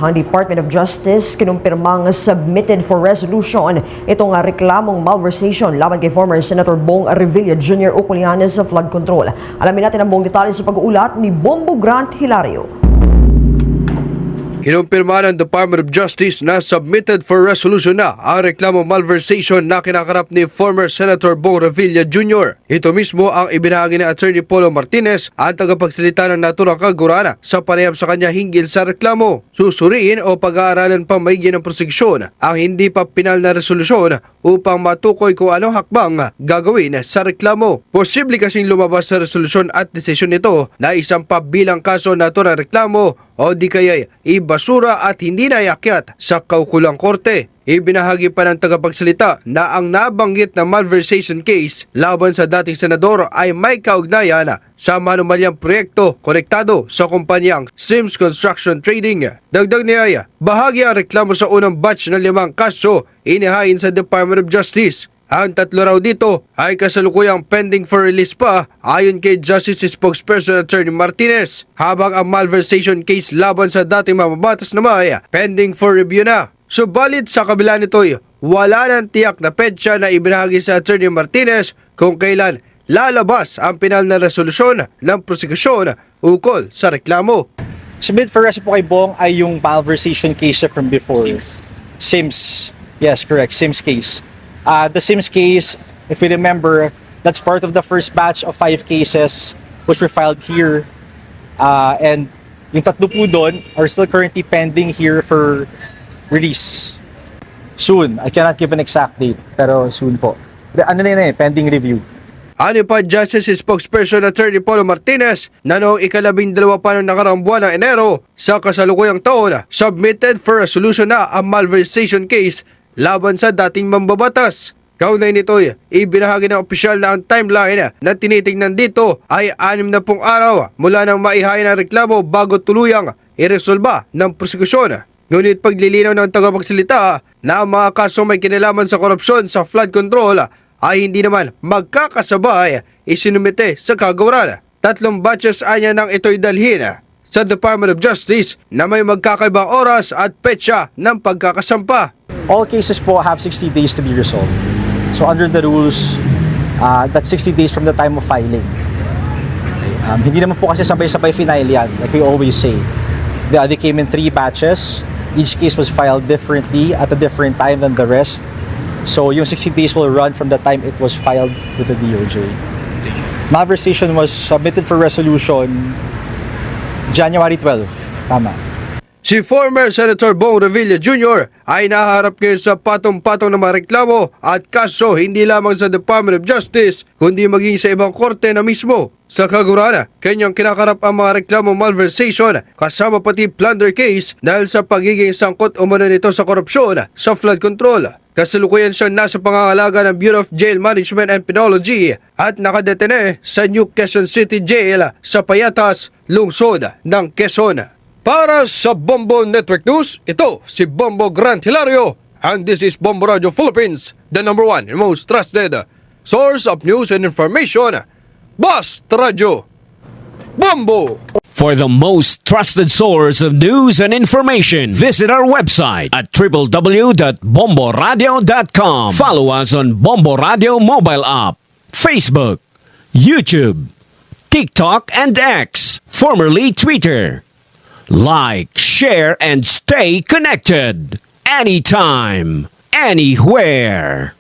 Ang Department of Justice kinumpirmang submitted for resolution itong reklamong malversation laban kay former Senator Bong Revilla Jr. o Kulianes sa flood control. Alamin natin ang buong detalye sa pag-uulat ni Bombo Grant Hilario. Kinumpirma ng Department of Justice na submitted for resolution na ang reklamo malversation na kinakarap ni former Senator Bong Revilla Jr. Ito mismo ang ibinahagi ni Attorney Polo Martinez, ang tagapagsalita ng naturang kagurana sa panayam sa kanya hinggil sa reklamo. Susuriin o pag-aaralan pang maigi ng prosekusyon ang hindi pa pinal na resolusyon upang matukoy kung anong hakbang gagawin sa reklamo. Posible kasing lumabas sa resolusyon at desisyon nito na isang pabilang kaso na ito ng reklamo o di kaya ibasura at hindi na iakyat sa kaukulang korte. Ibinahagi pa ng tagapagsalita na ang nabanggit na malversation case laban sa dating senador ay may kaugnayan sa manumalyang proyekto konektado sa kumpanyang Sims Construction Trading. Dagdag niya, bahagi ang reklamo sa unang batch ng 5 kaso inihain sa Department of Justice. Ang 3 raw dito ay kasalukuyang pending for release pa ayon kay Justice Spokesperson Attorney Martinez, habang ang malversation case laban sa dating mamabatas na may pending for review na. Subalit sa kabila nito'y wala nang tiyak na petsa na ibinahagi sa Attorney Martinez kung kailan lalabas ang pinal na resolusyon ng prosekusyon ukol sa reklamo. Submit for arrest po kay Bong ay yung malversation case from before. Sims. Yes, correct. Sims case. The Sims case, if you remember, that's part of the first batch of 5 cases which were filed here. And yung 3 po doon are still currently pending here for release. Soon. I cannot give an exact date, pero soon po. Ano na yun pending review. Ano pa Justice Spokesperson Attorney Polo Martinez na noong 12 pa ng nakaraang buwan ng Enero sa kasalukuyang taon, submitted for resolution na ang malversation case laban sa dating mambabatas. Kaugnay nito'y ibinahagi ng opisyal na ang timeline na tinitingnan dito ay 60 araw mula nang maihain ang reklamo bago tuluyang iresolba ng prosekusyon. Ngunit paglilinaw ng tagapagsalita na ang mga kaso may kinalaman sa korupsyon sa flood control ay hindi naman magkakasabay isinumite sa kagawaran. 3 batches anya nang ito'y dalhin sa Department of Justice na may magkakaibang oras at petsa ng pagkakasampa. All cases po have 60 days to be resolved. So under the rules, that's 60 days from the time of filing. Hindi naman po kasi sabay-sabay final yan, like we always say. They came in 3 batches. Each case was filed differently at a different time than the rest. So yung 60 days will run from the time it was filed with the DOJ. Malversation was submitted for resolution January 12. Tama. Si former Senator Bong Revilla Jr. ay naharap ngayon sa patong-patong na mga reklamo at kaso hindi lamang sa Department of Justice kundi maging sa ibang korte na mismo. Sa kagurana, kanyang kinakarap ang mga reklamo malversation kasama pati plunder case dahil sa pagiging sangkot umano nito sa korupsyon sa flood control. Kasalukuyan siya nasa pangangalaga ng Bureau of Jail Management and Penology at nakadetene sa New Quezon City Jail sa Payatas, lungsod ng Quezon. Para sa Bombo Network News, ito si Bombo Grant Hilario, and this is Bombo Radio Philippines, the #1 and most trusted source of news and information. Basta Radio Bombo! For the most trusted source of news and information, visit our website at www.bomboradio.com. Follow us on Bombo Radio mobile app, Facebook, YouTube, TikTok, and X, formerly Twitter. Like, share, and stay connected. Anytime, anywhere.